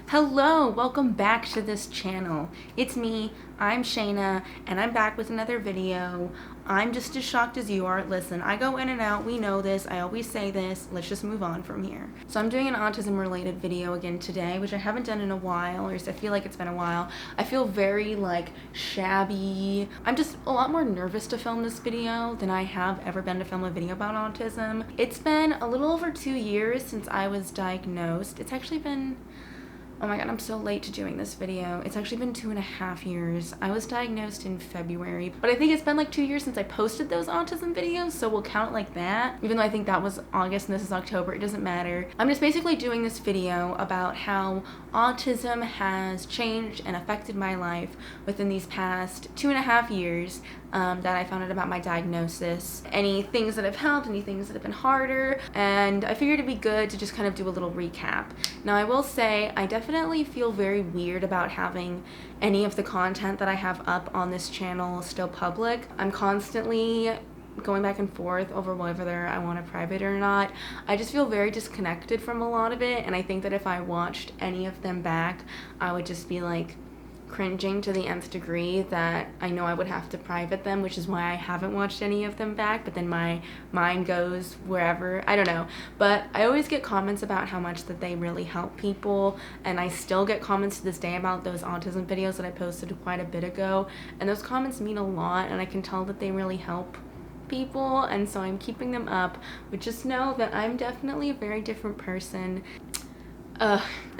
Hello, welcome back to this channel. It's me, I'm Shayna, and I'm back with another video. I'm just as shocked as you are. Listen, I go in and out, we know this, I always say this, let's just move on from here. So I'm doing an autism related video again today, which I haven't done in a while, or at least I feel like it's been a while. I feel very shabby. I'm just a lot more nervous to film this video than I have ever been to film a video about autism. It's been a little over 2 years since I was diagnosed. It's actually been, oh my god, I'm so late to doing this video. It's actually been 2.5 years. I was diagnosed in February, but I think it's been 2 years since I posted those autism videos, so we'll count it like that. Even though I think that was August and this is October, it doesn't matter. I'm just basically doing this video about how autism has changed and affected my life within these past 2.5 years that I found out about my diagnosis. Any things that have helped, any things that have been harder, and I figured it'd be good to just kind of do a little recap. Now I will say, I definitely feel very weird about having any of the content that I have up on this channel still public. I'm constantly going back and forth over whether I want to private or not. I just feel very disconnected from a lot of it, and I think that if I watched any of them back, I would just be cringing to the nth degree that I know I would have to private them, which is why I haven't watched any of them back, but then my mind goes wherever, I don't know. But I always get comments about how much that they really help people, and I still get comments to this day about those autism videos that I posted quite a bit ago, and those comments mean a lot, and I can tell that they really help people, and so I'm keeping them up, but just know that I'm definitely a very different person.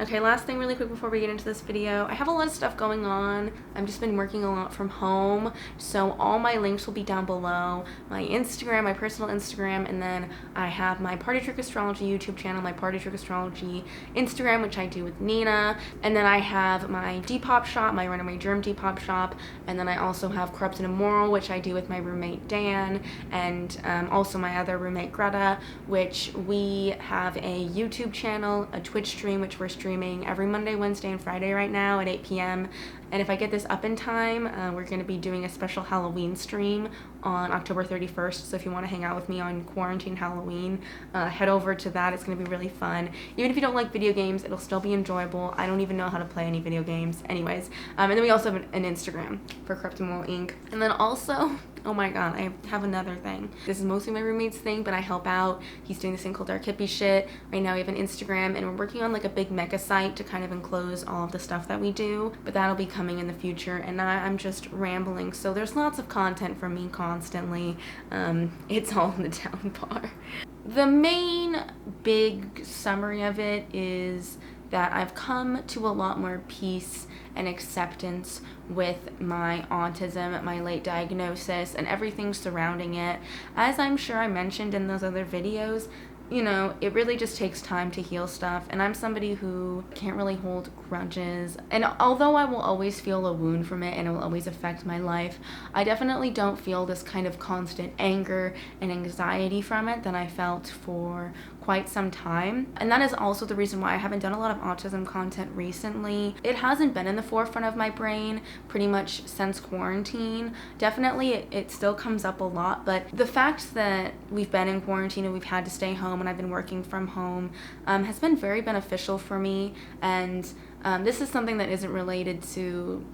Okay, last thing really quick before we get into this video. I have a lot of stuff going on. I've just been working a lot from home, so all my links will be down below. My Instagram, my personal Instagram, and then I have my Party Trick Astrology YouTube channel, my Party Trick Astrology Instagram, which I do with Nina, and then I have my Depop shop, my Runaway Germ Depop shop, and then I also have Corrupt and Immoral, which I do with my roommate Dan, and also my other roommate Greta, which we have a YouTube channel, a Twitch stream, which we're streaming every Monday, Wednesday, and Friday right now at 8 p.m. And if I get this up in time, we're going to be doing a special Halloween stream on October 31st. So if you want to hang out with me on quarantine Halloween, head over to that. It's going to be really fun. Even if you don't like video games, it'll still be enjoyable. I don't even know how to play any video games. Anyways, and then we also have an Instagram for Corrupt and Moral Inc. And then also, oh my god, I have another thing. This is mostly my roommate's thing, but I help out. He's doing this thing called Dark Hippie Shit. Right now we have an Instagram, and we're working on a big mecha site to kind of enclose all of the stuff that we do, but that'll be coming in the future, and now I'm just rambling, so there's lots of content from me constantly. It's all in the down bar. The main big summary of it is that I've come to a lot more peace and acceptance with my autism, my late diagnosis, and everything surrounding it. As I'm sure I mentioned in those other videos, you know, it really just takes time to heal stuff, and I'm somebody who can't really hold grudges, and although I will always feel a wound from it and it will always affect my life, I definitely don't feel this kind of constant anger and anxiety from it that I felt for quite some time. And that is also the reason why I haven't done a lot of autism content recently. It hasn't been in the forefront of my brain pretty much since quarantine. Definitely it still comes up a lot, but the fact that we've been in quarantine and we've had to stay home and I've been working from home has been very beneficial for me, and this is something that isn't related to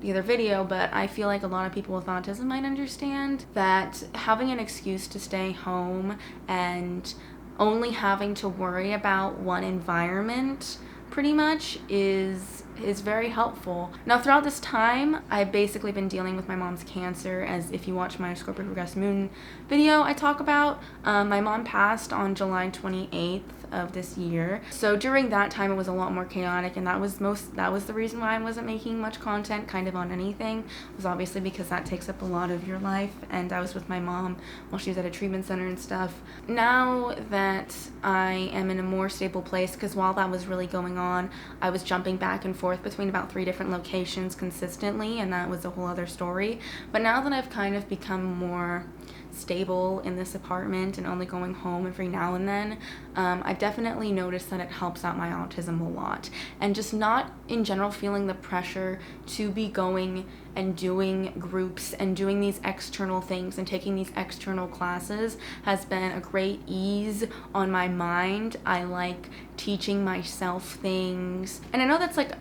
the other video, but I feel like a lot of people with autism might understand that having an excuse to stay home and only having to worry about one environment pretty much is very helpful. Now throughout this time, I've basically been dealing with my mom's cancer, as if you watch my Scorpio Progressed Moon video I talk about. My mom passed on July 28th of this year, so during that time it was a lot more chaotic, and that was the reason why I wasn't making much content kind of on anything, was obviously because that takes up a lot of your life, and I was with my mom while she was at a treatment center and stuff. Now that I am in a more stable place, because while that was really going on, I was jumping back and forth between about 3 different locations consistently, and that was a whole other story. But now that I've kind of become more stable in this apartment and only going home every now and then, I've definitely noticed that it helps out my autism a lot. And just not in general feeling the pressure to be going and doing groups and doing these external things and taking these external classes has been a great ease on my mind. I like teaching myself things. And I know that's like,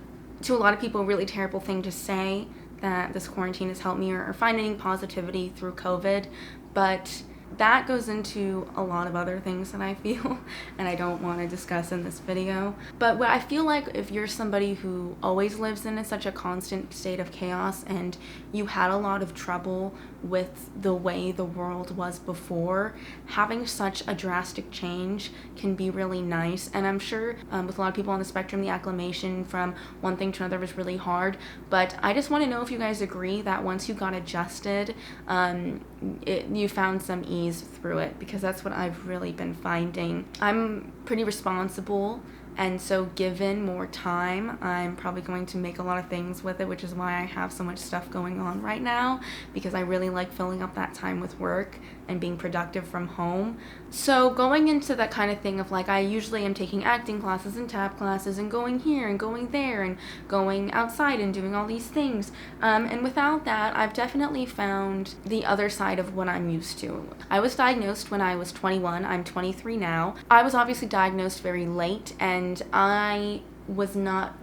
to a lot of people, a really terrible thing to say, that this quarantine has helped me or finding positivity through COVID, but that goes into a lot of other things that I feel and I don't want to discuss in this video. But what I feel like, if you're somebody who always lives in such a constant state of chaos and you had a lot of trouble with the way the world was before, having such a drastic change can be really nice. And I'm sure with a lot of people on the spectrum, the acclimation from one thing to another was really hard. But I just want to know if you guys agree that once you got adjusted, you found some ease through it, because that's what I've really been finding. I'm pretty responsible, and so given more time, I'm probably going to make a lot of things with it, which is why I have so much stuff going on right now, because I really like filling up that time with work and being productive from home. So going into that kind of thing of like, I usually am taking acting classes and tap classes and going here and going there and going outside and doing all these things. And without that, I've definitely found the other side of what I'm used to. I was diagnosed when I was 21. I'm 23 now. I was obviously diagnosed very late, and I was not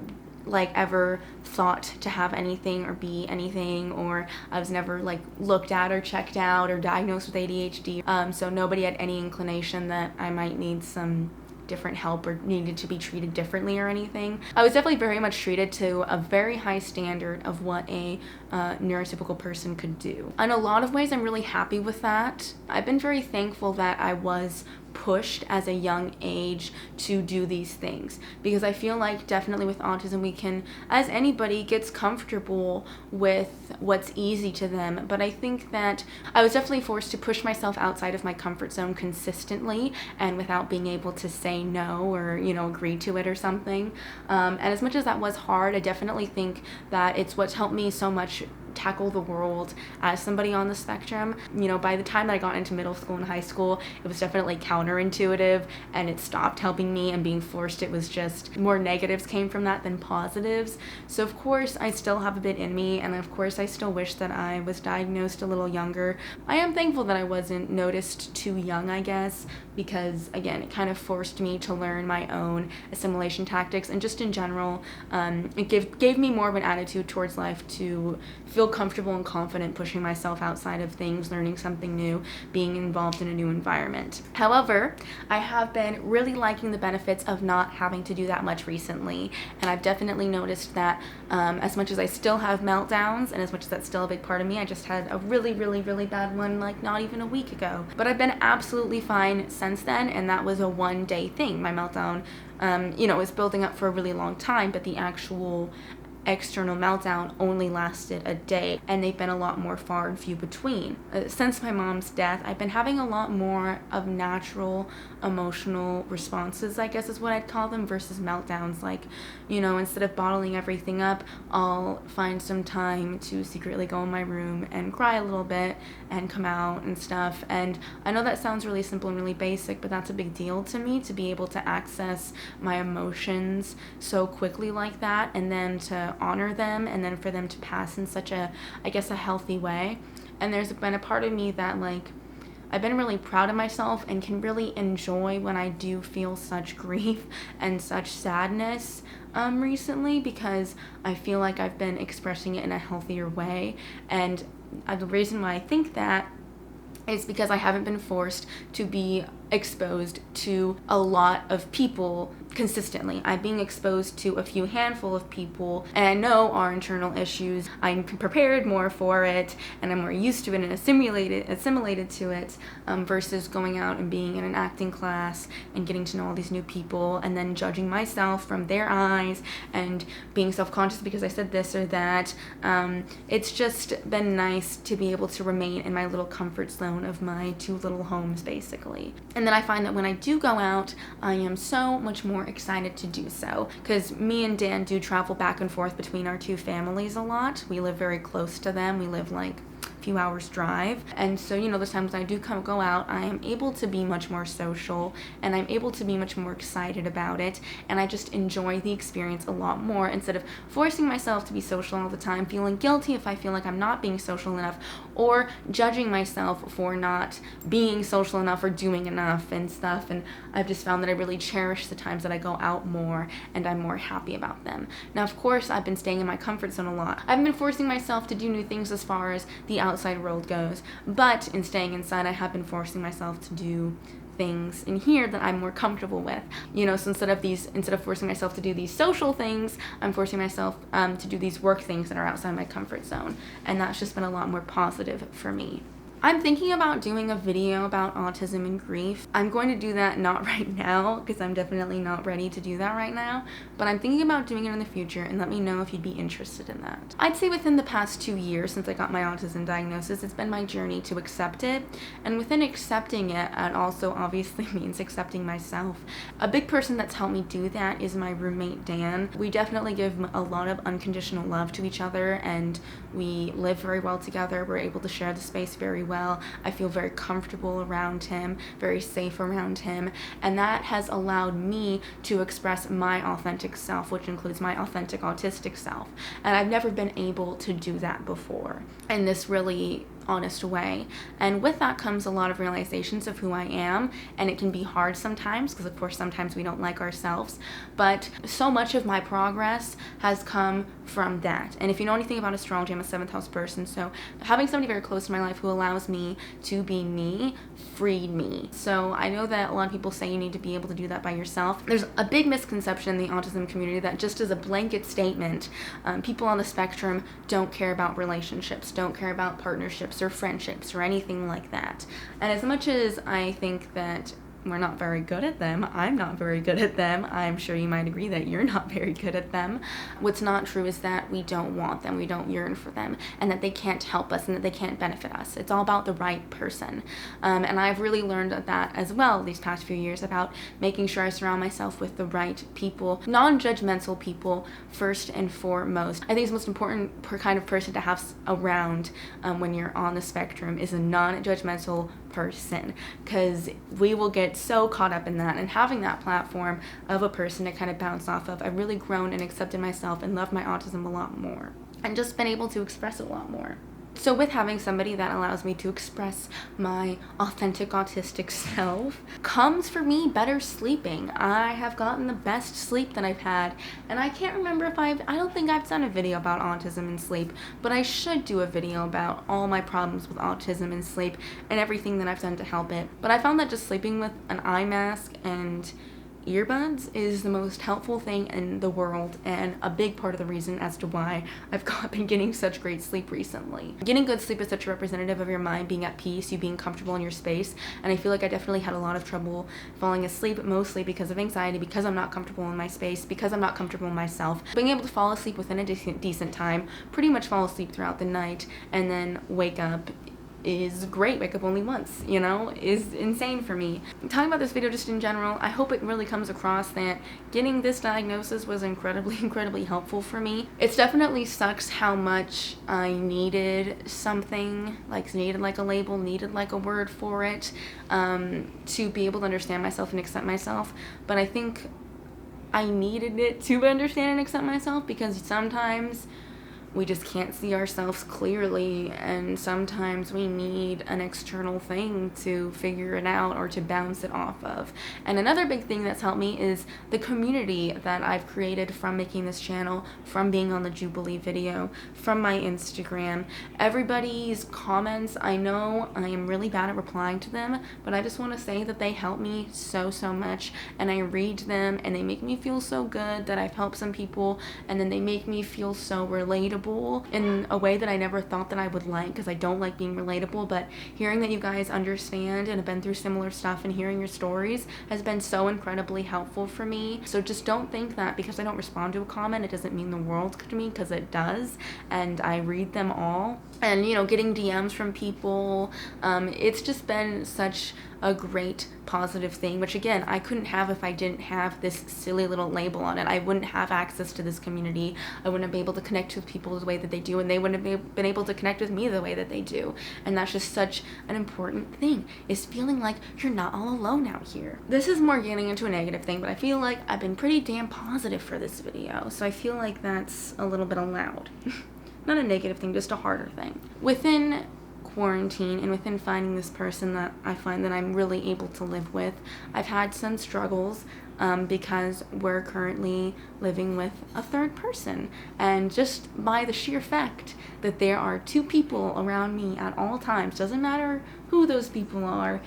like ever thought to have anything or be anything, or I was never like looked at or checked out or diagnosed with ADHD. So nobody had any inclination that I might need some different help or needed to be treated differently or anything. I was definitely very much treated to a very high standard of what a neurotypical person could do. In a lot of ways, I'm really happy with that. I've been very thankful that I was pushed as a young age to do these things, because I feel like definitely with autism we can, as anybody, gets comfortable with what's easy to them. But I think that I was definitely forced to push myself outside of my comfort zone consistently and without being able to say no or, agree to it or something. And as much as that was hard, I definitely think that it's what's helped me so much tackle the world as somebody on the spectrum. By the time that I got into middle school and high school, it was definitely counterintuitive, and it stopped helping me and being forced. It was just more negatives came from that than positives. So of course I still have a bit in me, and of course I still wish that I was diagnosed a little younger. I am thankful that I wasn't noticed too young, I guess, because again, it kind of forced me to learn my own assimilation tactics, and just in general, it gave me more of an attitude towards life to feel comfortable and confident pushing myself outside of things, learning something new, being involved in a new environment. However, I have been really liking the benefits of not having to do that much recently, and I've definitely noticed that as much as I still have meltdowns, and as much as that's still a big part of me, I just had a really, really, really bad one like not even a week ago. But I've been absolutely fine since then, and that was a one-day thing. My meltdown, was building up for a really long time, but the actual external meltdown only lasted a day, and they've been a lot more far and few between. Since my mom's death, I've been having a lot more of natural emotional responses, I guess is what I'd call them, versus meltdowns. Like, instead of bottling everything up, I'll find some time to secretly go in my room and cry a little bit and come out and stuff. And I know that sounds really simple and really basic, but that's a big deal to me, to be able to access my emotions so quickly like that, and then to honor them, and then for them to pass in such a healthy way. And there's been a part of me that I've been really proud of myself and can really enjoy when I do feel such grief and such sadness recently, because I feel like I've been expressing it in a healthier way. And the reason why I think that is because I haven't been forced to be exposed to a lot of people consistently. I'm being exposed to a few handful of people, and I know our internal issues. I'm prepared more for it, and I'm more used to it and assimilated to it, versus going out and being in an acting class and getting to know all these new people and then judging myself from their eyes and being self-conscious because I said this or that. It's just been nice to be able to remain in my little comfort zone of my two little homes, basically. And then I find that when I do go out, I am so much more excited to do so, because me and Dan do travel back and forth between our two families a lot. We live very close to them. We live like few hours drive. And so, you know, those times when I do go out, I am able to be much more social, and I'm able to be much more excited about it, and I just enjoy the experience a lot more instead of forcing myself to be social all the time, feeling guilty if I feel like I'm not being social enough, or judging myself for not being social enough or doing enough and stuff. And I've just found that I really cherish the times that I go out more, and I'm more happy about them. Now, of course, I've been staying in my comfort zone a lot. I've been forcing myself to do new things as far as the outside world goes, but in staying inside, I have been forcing myself to do things in here that I'm more comfortable with. You know, so instead of forcing myself to do these social things, I'm forcing myself to do these work things that are outside my comfort zone, and that's just been a lot more positive for me. I'm thinking about doing a video about autism and grief. I'm going to do that not right now, because I'm definitely not ready to do that right now, but I'm thinking about doing it in the future, and let me know if you'd be interested in that. I'd say within the past 2 years since I got my autism diagnosis, it's been my journey to accept it, and within accepting it, it also obviously means accepting myself. A big person that's helped me do that is my roommate, Dan. We definitely give a lot of unconditional love to each other, and we live very well together. We're able to share the space very well. I feel very comfortable around him, very safe around him, and that has allowed me to express my authentic self, which includes my authentic autistic self. And I've never been able to do that before in this really honest way. And with that comes a lot of realizations of who I am, and it can be hard sometimes because of course sometimes we don't like ourselves, but so much of my progress has come from that. And if you know anything about astrology, I'm a 7th house person, so having somebody very close to my life who allows me to be me freed me. So I know that a lot of people say you need to be able to do that by yourself. There's a big misconception in the autism community that just as a blanket statement, people on the spectrum don't care about relationships, don't care about partnerships or friendships or anything like that. And as much as I think that we're not very good at them, I'm not very good at them, I'm sure you might agree that you're not very good at them, what's not true is that we don't want them, we don't yearn for them, and that they can't help us and that they can't benefit us. It's all about the right person. And I've really learned that as well these past few years about making sure I surround myself with the right people, non-judgmental people first and foremost. I think it's the most important kind of person to have around when you're on the spectrum is a non-judgmental person, because we will get so caught up in that, and having that platform of a person to kind of bounce off of, I've really grown and accepted myself and loved my autism a lot more and just been able to express it a lot more. So with having somebody that allows me to express my authentic autistic self comes for me better sleeping. I have gotten the best sleep that I've had, and I can't remember if I don't think I've done a video about autism and sleep, but I should do a video about all my problems with autism and sleep and everything that I've done to help it. But I found that just sleeping with an eye mask and earbuds is the most helpful thing in the world, and a big part of the reason as to why I've been getting such great sleep recently. Getting good sleep is such a representative of your mind being at peace, you being comfortable in your space, and I feel like I definitely had a lot of trouble falling asleep, mostly because of anxiety, because I'm not comfortable in my space, because I'm not comfortable in myself. Being able to fall asleep within a decent time, pretty much fall asleep throughout the night, and then wake up is great. Wake up only once, you know, is insane for me. Talking about this video just in general, I hope it really comes across that getting this diagnosis was incredibly helpful for me. It's definitely sucks how much I needed something, needed like a label, needed like a word for it, to be able to understand myself and accept myself. But I think I needed it to understand and accept myself, because sometimes we just can't see ourselves clearly, and sometimes we need an external thing to figure it out or to bounce it off of. And another big thing that's helped me is the community that I've created from making this channel, from being on the Jubilee video, from my Instagram. Everybody's comments, I know I am really bad at replying to them, but I just want to say that they help me so much, and I read them and they make me feel so good that I've helped some people, and then they make me feel so relatable in a way that I never thought that I would like, because I don't like being relatable, but hearing that you guys understand and have been through similar stuff and hearing your stories has been so incredibly helpful for me. So just don't think that because I don't respond to a comment it doesn't mean the world to me, because it does, and I read them all. And you know, getting DMs from people, it's just been such a great positive thing, which again, I couldn't have if I didn't have this silly little label on it. I wouldn't have access to this community. I wouldn't be able to connect with people the way that they do, and they wouldn't have been able to connect with me the way that they do. And that's just such an important thing, is feeling like you're not all alone out here. This is more getting into a negative thing, but I feel like I've been pretty damn positive for this video, so I feel like that's a little bit allowed. Not a negative thing, just a harder thing. Within quarantine and within finding this person that I find that I'm really able to live with, I've had some struggles because we're currently living with a third person, and just by the sheer fact that there are two people around me at all times, doesn't matter who those people are,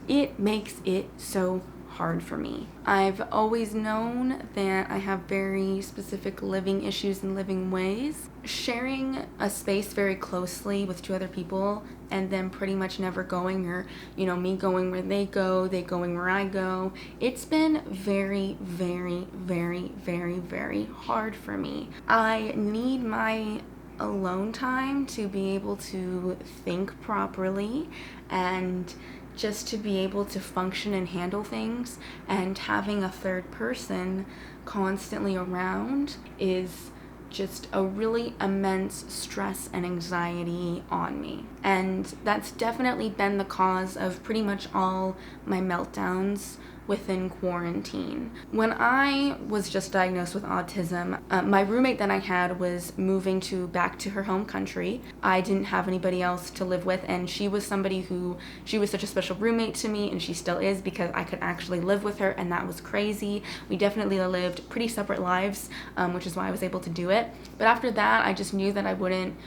it makes it so hard for me. I've always known that I have very specific living issues and living ways. Sharing a space very closely with two other people and then pretty much never going, or me going where they going where I go, it's been very, very, very, very, very hard for me. I need my alone time to be able to think properly and just to be able to function and handle things, and having a third person constantly around is just a really immense stress and anxiety on me. And that's definitely been the cause of pretty much all my meltdowns within quarantine. When I was just diagnosed with autism, my roommate that I had was moving back to her home country. I didn't have anybody else to live with, and she was she was such a special roommate to me, and she still is, because I could actually live with her, and that was crazy. We definitely lived pretty separate lives, which is why I was able to do it. But after that, I just knew that I wouldn't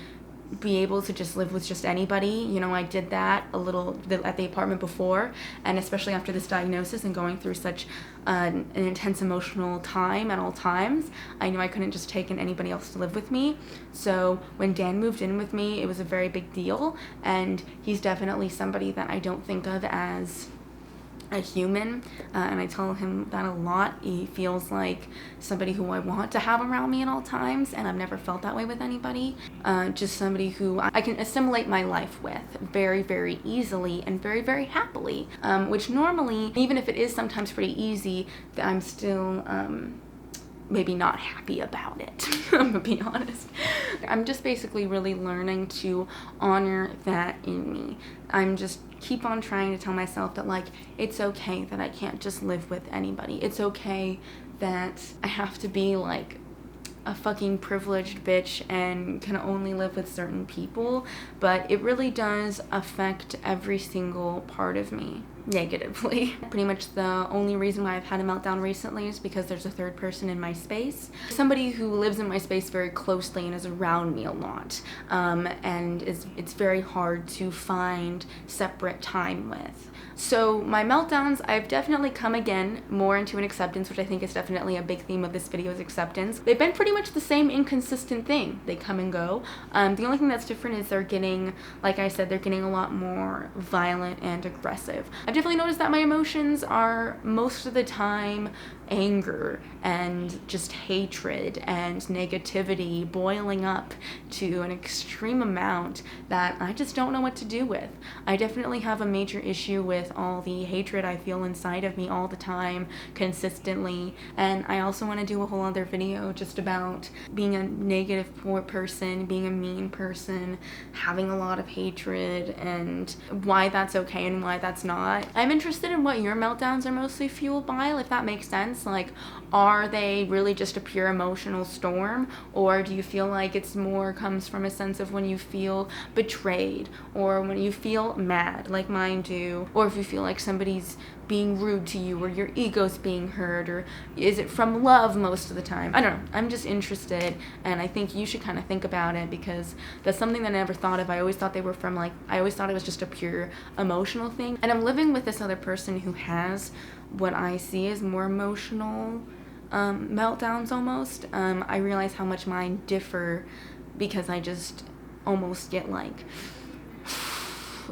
be able to just live with just anybody. I did that a little at the apartment before, and especially after this diagnosis and going through such an intense emotional time at all times, I knew I couldn't just take in anybody else to live with me. So when Dan moved in with me, it was a very big deal, and he's definitely somebody that I don't think of as a human, and I tell him that a lot. He feels like somebody who I want to have around me at all times, and I've never felt that way with anybody. Just somebody who I can assimilate my life with very, very easily and very, very happily, which normally, even if it is sometimes pretty easy, I'm still maybe not happy about it. I'm gonna be honest. I'm just basically really learning to honor that in me. I'm just keep on trying to tell myself that, like, it's okay that I can't just live with anybody. It's okay that I have to be like a fucking privileged bitch and can only live with certain people, but it really does affect every single part of me negatively. Pretty much the only reason why I've had a meltdown recently is because there's a third person in my space. Somebody who lives in my space very closely and is around me a lot, and it's very hard to find separate time with. So my meltdowns, I've definitely come again more into an acceptance, which I think is definitely a big theme of this video, is acceptance. They've been pretty much the same inconsistent thing. They come and go. The only thing that's different is they're getting, like I said, they're getting a lot more violent and aggressive. I've definitely noticed that my emotions are most of the time anger and just hatred and negativity boiling up to an extreme amount that I just don't know what to do with. I definitely have a major issue with all the hatred I feel inside of me all the time, consistently, and I also want to do a whole other video just about being a negative poor person, being a mean person, having a lot of hatred, and why that's okay and why that's not. I'm interested in what your meltdowns are mostly fueled by, if that makes sense. Like, are they really just a pure emotional storm, or do you feel like it's more comes from a sense of when you feel betrayed, or when you feel mad like mine do, or if you feel like somebody's being rude to you, or your ego's being hurt, or is it from love most of the time? I don't know. I'm just interested, and I think you should kind of think about it, because that's something that I never thought of. I always thought they were from, like, I always thought it was just a pure emotional thing, and I'm living with this other person who has what I see as more emotional meltdowns almost. I realize how much mine differ, because I just almost get like,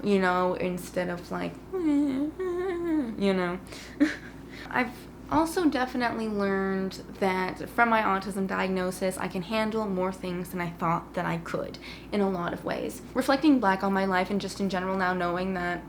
instead of like, I've also definitely learned that from my autism diagnosis, I can handle more things than I thought that I could in a lot of ways. Reflecting back on my life and just in general now, knowing that,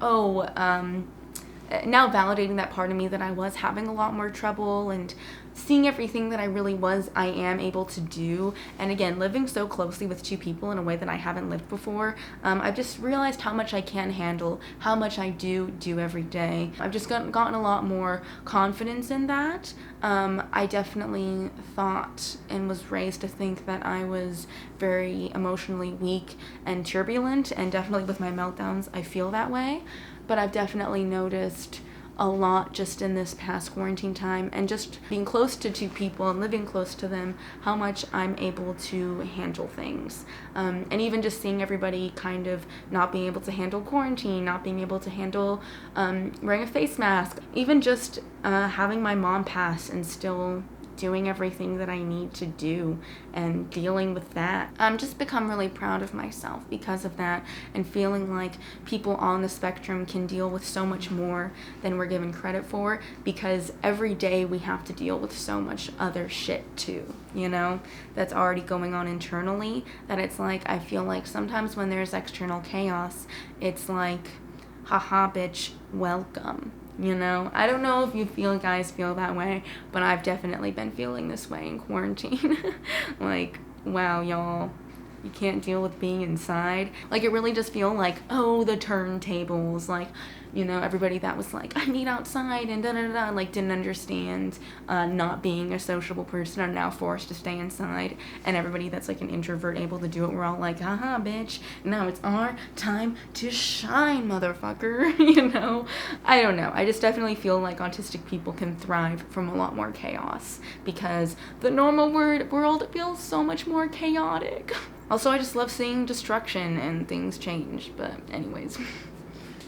now validating that part of me that I was having a lot more trouble, and seeing everything that I am able to do. And again, living so closely with two people in a way that I haven't lived before, I've just realized how much I can handle, how much I do every day. I've just gotten a lot more confidence in that. I definitely thought and was raised to think that I was very emotionally weak and turbulent, and definitely with my meltdowns, I feel that way. But I've definitely noticed a lot just in this past quarantine time, and just being close to two people and living close to them, how much I'm able to handle things. And even just seeing everybody kind of not being able to handle quarantine, not being able to handle wearing a face mask, even just having my mom pass and still doing everything that I need to do and dealing with that. I'm just become really proud of myself because of that, and feeling like people on the spectrum can deal with so much more than we're given credit for, because every day we have to deal with so much other shit too, you know, that's already going on internally, that it's like, I feel like sometimes when there's external chaos, it's like, haha bitch, welcome. You know, I don't know if you guys feel that way, but I've definitely been feeling this way in quarantine. Like, wow, y'all, you can't deal with being inside. Like, it really just feel like, oh, the turntables, like, you know, everybody that was like, I need outside and da-da-da, like, didn't understand not being a sociable person are now forced to stay inside. And everybody that's like an introvert able to do it, we're all like, haha, bitch, now it's our time to shine, motherfucker. You know, I don't know. I just definitely feel like autistic people can thrive from a lot more chaos, because the normal world feels so much more chaotic. Also, I just love seeing destruction and things change, but anyways.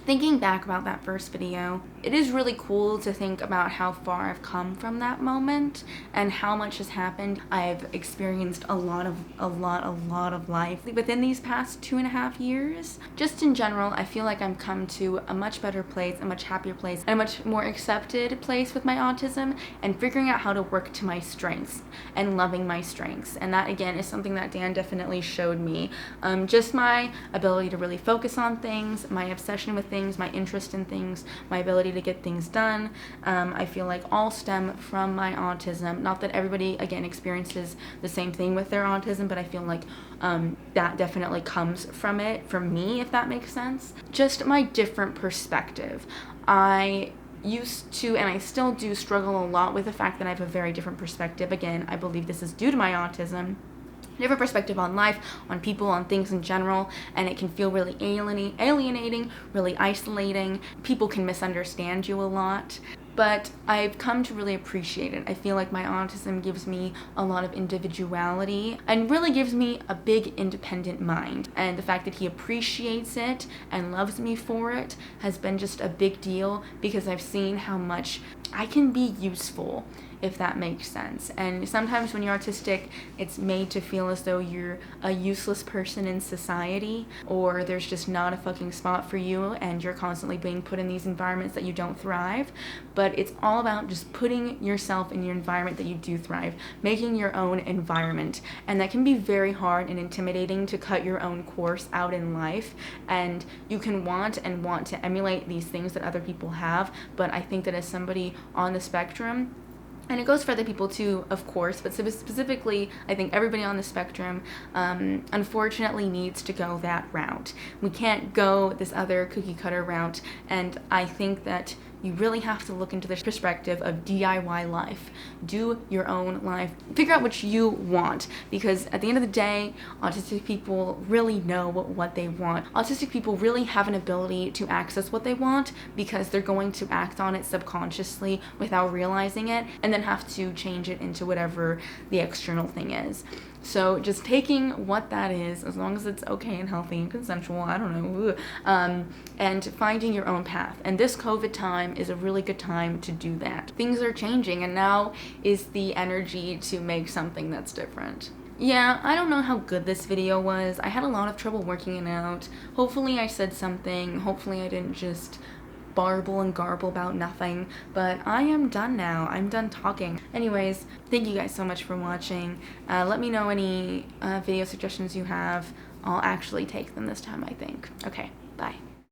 Thinking back about that first video, it is really cool to think about how far I've come from that moment and how much has happened. I've experienced a lot of life within these past 2.5 years. Just in general, I feel like I've come to a much better place, a much happier place, and a much more accepted place with my autism, and figuring out how to work to my strengths and loving my strengths. And that, again, is something that Dan definitely showed me. Just my ability to really focus on things, my obsession with things, my interest in things, my ability to get things done, I feel like all stem from my autism. Not that everybody, again, experiences the same thing with their autism, but I feel like that definitely comes from it, for me, if that makes sense. Just my different perspective. I used to, and I still do, struggle a lot with the fact that I have a very different perspective. Again, I believe this is due to my autism. Different perspective on life, on people, on things in general, and it can feel really alienating, really isolating. People can misunderstand you a lot, but I've come to really appreciate it. I feel like my autism gives me a lot of individuality and really gives me a big independent mind, and the fact that he appreciates it and loves me for it has been just a big deal, because I've seen how much I can be useful, if that makes sense. And sometimes when you're autistic, it's made to feel as though you're a useless person in society, or there's just not a fucking spot for you, and you're constantly being put in these environments that you don't thrive. But it's all about just putting yourself in your environment that you do thrive, making your own environment. And that can be very hard and intimidating to cut your own course out in life, and you can want to emulate these things that other people have. But I think that as somebody on the spectrum, and it goes for other people too, of course, but specifically, I think everybody on the spectrum, unfortunately, needs to go that route. We can't go this other cookie cutter route, and I think that you really have to look into this perspective of DIY life. Do your own life. Figure out what you want, because at the end of the day, autistic people really know what they want. Autistic people really have an ability to access what they want, because they're going to act on it subconsciously without realizing it, and then have to change it into whatever the external thing is. So just taking what that is, as long as it's okay and healthy and consensual, I don't know, and finding your own path. And this COVID time is a really good time to do that. Things are changing, and now is the energy to make something that's different. Yeah, I don't know how good this video was. I had a lot of trouble working it out. Hopefully I said something. Hopefully I didn't just barble and garble about nothing, but I am done now. I'm done talking. Anyways, thank you guys so much for watching. Let me know any video suggestions you have. I'll actually take them this time, I think. Okay, bye.